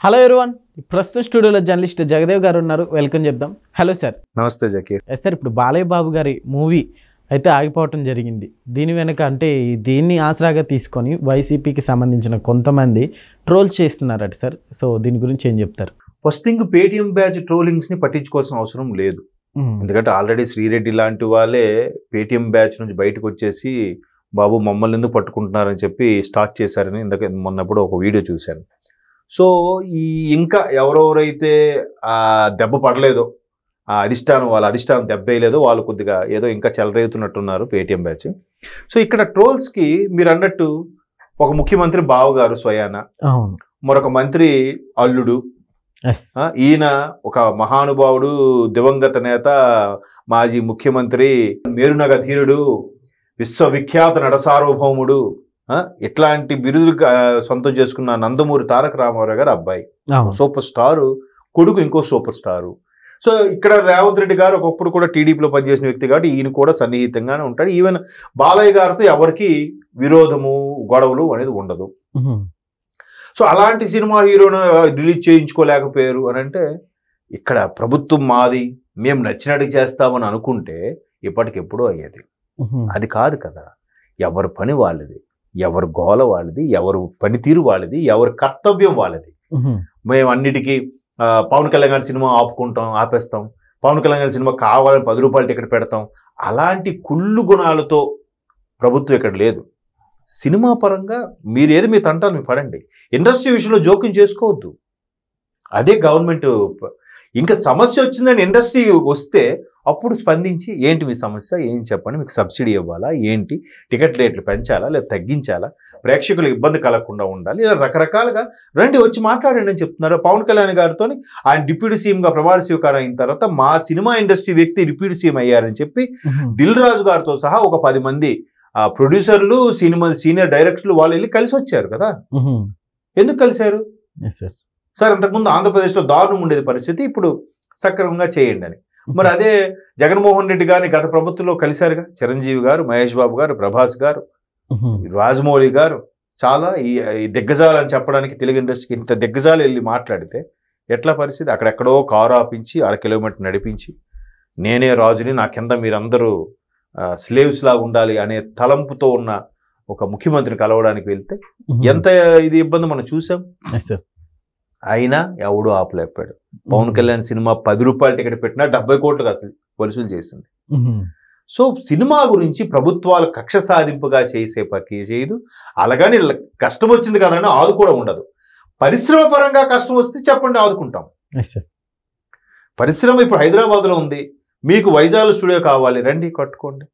Hello everyone, ప్రస్తుతం స్టూడియోలో journalist Jagdev గారు ఉన్నారు. వెల్కమ్ చెప్దాం. Hello sir. నమస్తే జకీర్. సార్, ఇప్పుడు బాలయ్య బాబు గారి మూవీ అయితే ఆగిపోవటం జరిగింది. దీని వెనక అంటే దీన్ని ఆసరాగా తీసుకొని వైసీపీకి సంబంధించిన కొంతమంది ట్రోల్ చేస్తున్నారట సార్. సో దీని గురించి ఏం చెప్తారు? First thing, Paytm batch trollings ని పట్టించుకోవాల్సిన అవసరం లేదు. ఎందుకంటే ఆల్రెడీ శ్రీరెడ్డి లాంటి వాళ్ళే పేటీఎం బ్యాచ్ నుంచి బయటకు వచ్చేసి బాబు మమ్మల్ని ఎందుకు పట్టుకుంటున్నారని చెప్పి స్టార్ట్ చేశారని మొన్నప్పుడు ఒక వీడియో చూశాను. సో ఇంకా ఎవరెవరైతే దెబ్బ పడలేదో, వాళ్ళ అధిష్టానం దెబ్బ వేయలేదో వాళ్ళు కొద్దిగా ఏదో ఇంకా చెలరేగుతున్నట్టున్నారు పేటీఎం బ్యాచ్. సో ఇక్కడ ట్రోల్స్కి మీరు అన్నట్టు ఒక ముఖ్యమంత్రి బావగారు స్వయాన, మరొక మంత్రి అల్లుడు, ఈయన ఒక మహానుభావుడు, దివంగత నేత, మాజీ ముఖ్యమంత్రి, మేరునగ ధీరుడు, విశ్వవిఖ్యాత నడసార్వభౌముడు, ఇట్లాంటి బిరుదులు సొంతం చేసుకున్న నందమూరి తారక రామారావు గారు అబ్బాయి, సూపర్ స్టారు, కొడుకు ఇంకో సూపర్ స్టారు. సో ఇక్కడ రేవంత్ రెడ్డి గారు ఒకప్పుడు కూడా టీడీపీలో పనిచేసిన వ్యక్తి కాబట్టి ఈయన కూడా సన్నిహితంగానే ఉంటాడు. ఈవెన్ బాలయ్య గారితో ఎవరికి విరోధము, గొడవలు అనేది ఉండదు. సో అలాంటి సినిమా హీరోను రిలీజ్ చేయించుకోలేకపోయారు అని అంటే, ఇక్కడ ప్రభుత్వం మాది, మేము నచ్చినట్టు చేస్తామని అనుకుంటే ఇప్పటికెప్పుడో అయ్యేది. అది కాదు కదా. ఎవరి పని వాళ్ళది, ఎవరి గోల వాళ్ళది, ఎవరు పనితీరు వాళ్ళది, ఎవరి కర్తవ్యం వాళ్ళది. మేము అన్నిటికీ పవన్ కళ్యాణ్ గారి సినిమా ఆపేస్తాం, పవన్ కళ్యాణ్ గారి సినిమా కావాలని 10 రూపాయలు టికెట్ పెడతాం, అలాంటి కుళ్ళు గుణాలతో ప్రభుత్వం ఇక్కడ లేదు. సినిమా పరంగా మీరు ఏది మీ తంటాలు మీరు పడండి, ఇండస్ట్రీ విషయంలో జోక్యం చేసుకోవద్దు. అదే గవర్నమెంట్. ఇంకా సమస్య వచ్చిందని ఇండస్ట్రీ వస్తే అప్పుడు స్పందించి ఏంటి మీ సమస్య, ఏం చెప్పండి, మీకు సబ్సిడీ ఇవ్వాలా ఏంటి, టికెట్ రేట్లు పెంచాలా లేదా తగ్గించాలా, ప్రేక్షకులకు ఇబ్బంది కలగకుండా ఉండాలి, ఇలా రకరకాలుగా రండి వచ్చి మాట్లాడండి అని చెప్తున్నారు. పవన్ కళ్యాణ్ గారితో ఆయన డిప్యూటీ సీఎంగా ప్రమాణ స్వీకారం అయిన తర్వాత మా సినిమా ఇండస్ట్రీ వ్యక్తి డిప్యూటీ సీఎం అయ్యారని చెప్పి దిల్ రాజు గారితో సహా ఒక 10 మంది ప్రొడ్యూసర్లు, సీనియర్ డైరెక్టర్లు వాళ్ళు వెళ్ళి కలిసి వచ్చారు కదా. ఎందుకు కలిశారు సార్? అంతకుముందు ఆంధ్రప్రదేశ్లో దారుణం ఉండేది పరిస్థితి, ఇప్పుడు సక్రమంగా చేయండి అని. మరి అదే జగన్మోహన్ రెడ్డి గారిని గత ప్రభుత్వంలో కలిశారుగా. చిరంజీవి గారు, మహేష్ బాబు గారు, ప్రభాస్ గారు, రాజమౌళి గారు, చాలా ఈ దిగ్గజాలు అని చెప్పడానికి తెలుగు ఇండస్ట్రీకి ఇంత దిగ్గజాలు వెళ్ళి మాట్లాడితే ఎట్లా పరిస్థితి? అక్కడెక్కడో కారు ఆపించి 1/2 కిలోమీటర్ నడిపించి నేనే రాజుని, నా కింద మీరందరూ స్లేవ్స్ లాగా ఉండాలి అనే తలంపుతో ఉన్న ఒక ముఖ్యమంత్రిని కలవడానికి వెళ్తే ఎంత ఇది ఇబ్బంది మనం చూసాం. అయినా ఎవడూ ఆపలేకపోయాడు. పవన్ కళ్యాణ్ సినిమా 10 రూపాయల టికెట్ పెట్టినా 70 కోట్లుగా వసూలు చేసింది. సో సినిమా గురించి ప్రభుత్వాలు కక్ష సాధింపుగా చేయదు. అలాగని కష్టం వచ్చింది కదని ఆదుకోవడం ఉండదు. పరిశ్రమ పరంగా కష్టం వస్తే చెప్పండి, ఆదుకుంటాం. పరిశ్రమ ఇప్పుడు హైదరాబాద్లో ఉంది, మీకు వైజాగ్ స్టూడియో కావాలి, రండి కట్టుకోండి.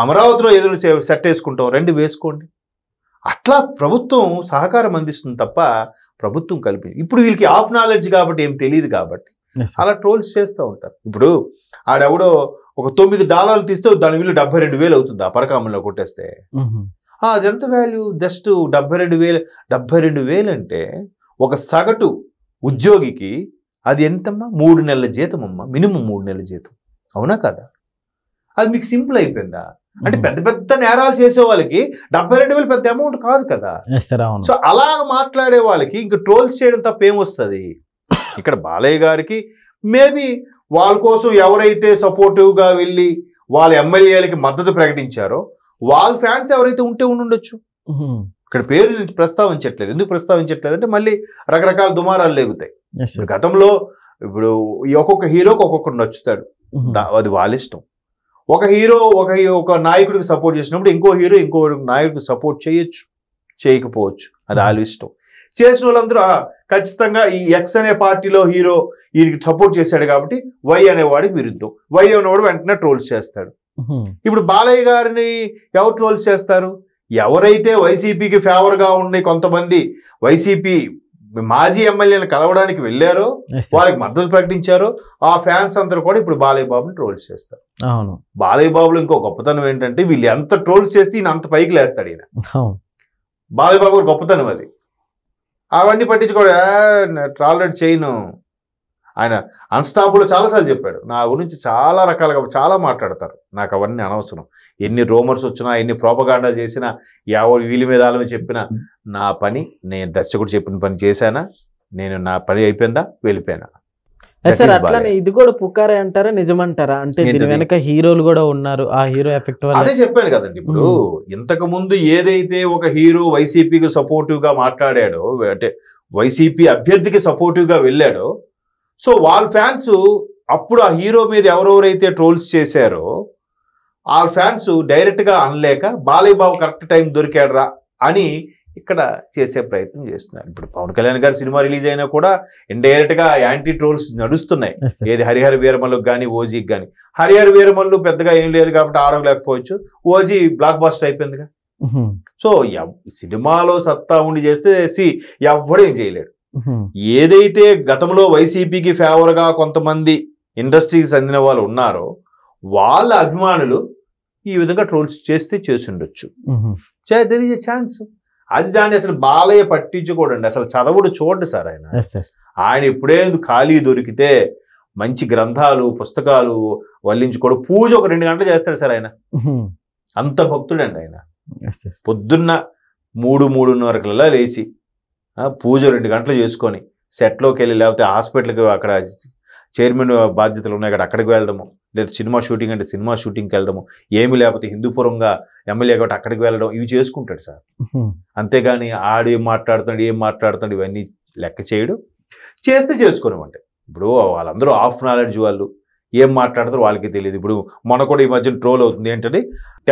అమరావతిలో ఏదో సెట్ వేసుకుంటాం, రండి వేసుకోండి. అట్లా ప్రభుత్వం సహకారం అందిస్తుంది తప్ప ప్రభుత్వం ఇప్పుడు వీళ్ళకి ఆఫ్ నాలెడ్జ్ కాబట్టి ఏం తెలియదు కాబట్టి అలా ట్రోల్స్ చేస్తూ ఉంటారు. ఇప్పుడు ఆడెవడో ఒక $9 తీస్తే దాని విలువ 72,000 అవుతుంది. ఆ పరకామంలో కొట్టేస్తే అది ఎంత వాల్యూ? జస్ట్ 72,000 అంటే ఒక సగటు ఉద్యోగికి అది ఎంతమ్మా? 3 నెలల జీతం అమ్మా, మినిమం 3 నెలల జీతం. అవునా కదా? అది మీకు సింపుల్ అయిపోయిందా? అంటే పెద్ద పెద్ద నేరాలు చేసే వాళ్ళకి 72,000 పెద్ద అమౌంట్ కాదు కదా. సో అలా మాట్లాడే వాళ్ళకి ఇంక ట్రోల్స్ చేయడం తప్ప ఏమొస్తుంది? ఇక్కడ బాలయ్య గారికి మేబీ వాళ్ళ కోసం ఎవరైతే సపోర్టివ్గా వెళ్ళి వాళ్ళ ఎమ్మెల్యేలకి మద్దతు ప్రకటించారో వాళ్ళ ఫ్యాన్స్ ఎవరైతే ఉంటే ఉండొచ్చు. ఇక్కడ పేరు ప్రస్తావించట్లేదు. ఎందుకు ప్రస్తావించట్లేదు అంటే మళ్ళీ రకరకాల దుమారాలు లేగుతాయి. గతంలో ఇప్పుడు ఒక్కొక్క హీరోకి ఒక్కొక్కరు నచ్చుతాడు, అది వాళ్ళ ఇష్టం. ఒక హీరో ఒక నాయకుడికి సపోర్ట్ చేసినప్పుడు ఇంకో హీరో ఇంకో నాయకుడికి సపోర్ట్ చేయొచ్చు, చేయకపోవచ్చు, అది వాళ్ళ ఇష్టం. చేసిన వాళ్ళందరూ ఖచ్చితంగా ఈ ఎక్స్ అనే పార్టీలో హీరో ఈయనకి సపోర్ట్ చేశాడు కాబట్టి వై అనేవాడికి విరుద్ధం, వై అనేవాడు వెంటనే ట్రోల్స్ చేస్తాడు. ఇప్పుడు బాలయ్య గారిని ఎవరు ట్రోల్స్ చేస్తారు? ఎవరైతే వైసీపీకి ఫేవర్గా ఉండే కొంతమంది వైసీపీ మాజీ ఎమ్మెల్యేలను కలవడానికి వెళ్ళారో, వాళ్ళకి మద్దతు ప్రకటించారో ఆ ఫ్యాన్స్ అందరూ కూడా ఇప్పుడు బాలయ్య బాబుని ట్రోల్స్ చేస్తారు. బాలయ్య బాబులో ఇంకో గొప్పతనం ఏంటంటే వీళ్ళు ఎంత ట్రోల్స్ చేస్తే ఈయన అంత పైకి లేస్తాడు. ఈయన బాలయ్య బాబు గొప్పతనం అది. అవన్నీ పట్టించుకోడు, ఆల్రెడీ చేయను. ఆయన అన్స్టాపుల్లో చాలాసార్లు చెప్పాడు, నా గురించి చాలా రకాలుగా చాలా మాట్లాడతారు, నాకు అవన్నీ అనవసరం. ఎన్ని రూమర్స్ వచ్చినా, ఎన్ని ప్రోపగాండా చేసినా, ఎవరు వీళ్ళ మీద వాళ్ళ మీద చెప్పినా నా పని, నేను దర్శకుడు చెప్పిన పని చేశానా, నేను నా పని అయిపోయిందా వెళ్ళిపోయినా. సార్ అట్లానే ఇది కూడా పుకారే అంటారా నిజమంటారా? అంటే దీని ఏంటది? వెనక హీరోలు కూడా ఉన్నారు, ఆ హీరో ఎఫెక్ట్ వల్ల. అదే చెప్పాను కదండి. ఇప్పుడు ఇంతకు ముందు ఏదైతే ఒక హీరో వైసీపీకి సపోర్టివ్ గా మాట్లాడాడో, అంటే వైసీపీ అభ్యర్థికి సపోర్టివ్ గా వెళ్ళాడో, సో వాళ్ళ ఫ్యాన్స్ అప్పుడు ఆ హీరో మీద ఎవరెవరైతే ట్రోల్స్ చేశారో వాళ్ళ ఫ్యాన్స్ డైరెక్ట్ గా అనలేక బాలయ్య బాబు కరెక్ట్ టైం దొరికాడరా అని ఇక్కడ చేసే ప్రయత్నం చేస్తున్నారు. ఇప్పుడు పవన్ కళ్యాణ్ గారి సినిమా రిలీజ్ అయినా కూడా ఇండైరెక్ట్ గా యాంటీ ట్రోల్స్ నడుస్తున్నాయి. ఏది హరిహర వీరమల్లుకి కానీ ఓజీకి కానీ. హరిహర వీరమల్లు పెద్దగా ఏం లేదు కాబట్టి ఆడలేకపోవచ్చు, ఓజీ బ్లాక్ బాస్టర్ అయిపోయిందిగా. సో సినిమాలో సత్తా ఉండి చేస్తే ఎవ్వడు ఏం చేయలేడు. ఏదైతే గతంలో వైసీపీకి ఫేవర్ గా కొంతమంది ఇండస్ట్రీకి చెందిన వాళ్ళు ఉన్నారో వాళ్ళ అభిమానులు ఈ విధంగా ట్రోల్స్ చేస్తే చేసుండొచ్చు. There is a chance. అది దాన్ని అసలు బాలయ్య పట్టించుకోడండి, అసలు చదవుడు చూడండి సార్. ఆయన ఇప్పుడే ఖాళీ దొరికితే మంచి గ్రంథాలు పుస్తకాలు వల్లించుకోవడం, పూజ ఒక 2 గంటలు చేస్తాడు సార్ ఆయన. అంత భక్తుడండి ఆయన. పొద్దున్న 3-3:30 లేచి పూజ 2 గంటలు చేసుకొని సెట్లోకి వెళ్ళి, లేకపోతే హాస్పిటల్కి అక్కడ చైర్మన్ బాధ్యతలు ఉన్నాయి కదా అక్కడికి వెళ్ళడము, లేదా సినిమా షూటింగ్ అంటే సినిమా షూటింగ్కి వెళ్ళడము, ఏమి లేకపోతే హిందూపురంగా ఎమ్మెల్యే కాబట్టి అక్కడికి వెళ్ళడం, ఇవి చేసుకుంటాడు సార్. అంతేగాని ఆడు ఏం మాట్లాడుతాడు ఇవన్నీ లెక్క చేయడు. చేస్తే చేసుకునేవంటే ఇప్పుడు వాళ్ళందరూ ఆఫ్ నాలెడ్జ్ వాళ్ళు, ఏం మాట్లాడతారో వాళ్ళకి తెలియదు. ఇప్పుడు మన కూడా ఈ మధ్యన ట్రోల్ అవుతుంది ఏంటంటే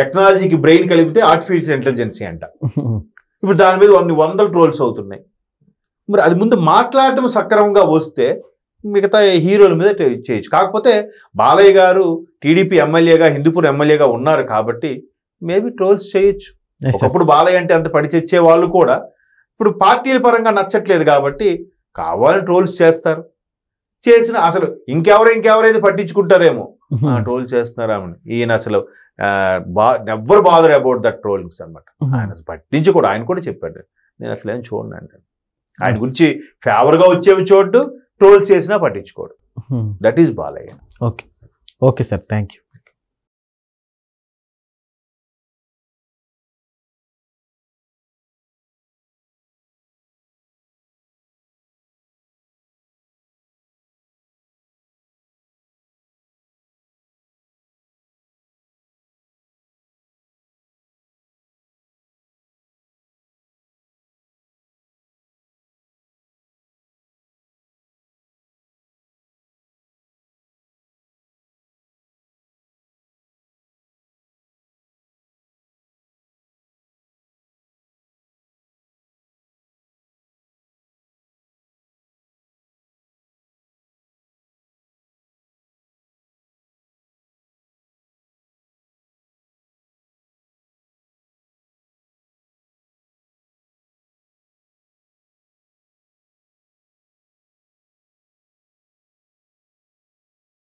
టెక్నాలజీకి బ్రెయిన్ కలిపితే ఆర్టిఫిషియల్ ఇంటెలిజెన్సీ అంట. ఇప్పుడు దాని మీద 100 ట్రోల్స్ అవుతున్నాయి. మరి అది ముందు మాట్లాడటం సక్రమంగా వస్తే మిగతా హీరోల మీద చేయొచ్చు. కాకపోతే బాలయ్య గారు టీడీపీ ఎమ్మెల్యేగా హిందూపూర్ ఎమ్మెల్యేగా ఉన్నారు కాబట్టి మేబీ ట్రోల్స్ చేయొచ్చు. ఒకప్పుడు బాలయ్య అంటే అంత పడిచెచ్చే వాళ్ళు కూడా ఇప్పుడు పార్టీల పరంగా నచ్చట్లేదు కాబట్టి కావాలని ట్రోల్స్ చేస్తారు. చేసిన అసలు ఇంకెవరైతే పట్టించుకుంటారేమో ట్రోల్ చేస్తున్నారా అని. ఈయన అసలు never bother about that trollings అనమాట. ఆయన పట్టించుకోడు. ఆయన కూడా చెప్పాడు నేను అసలు ఏం చూడండి అంటే. ఆయన గురించి ఫేవర్గా వచ్చేవి చూడ్డు, ట్రోల్స్ చేసినా పట్టించుకోడు. That is Balayya. Okay sir, thank you.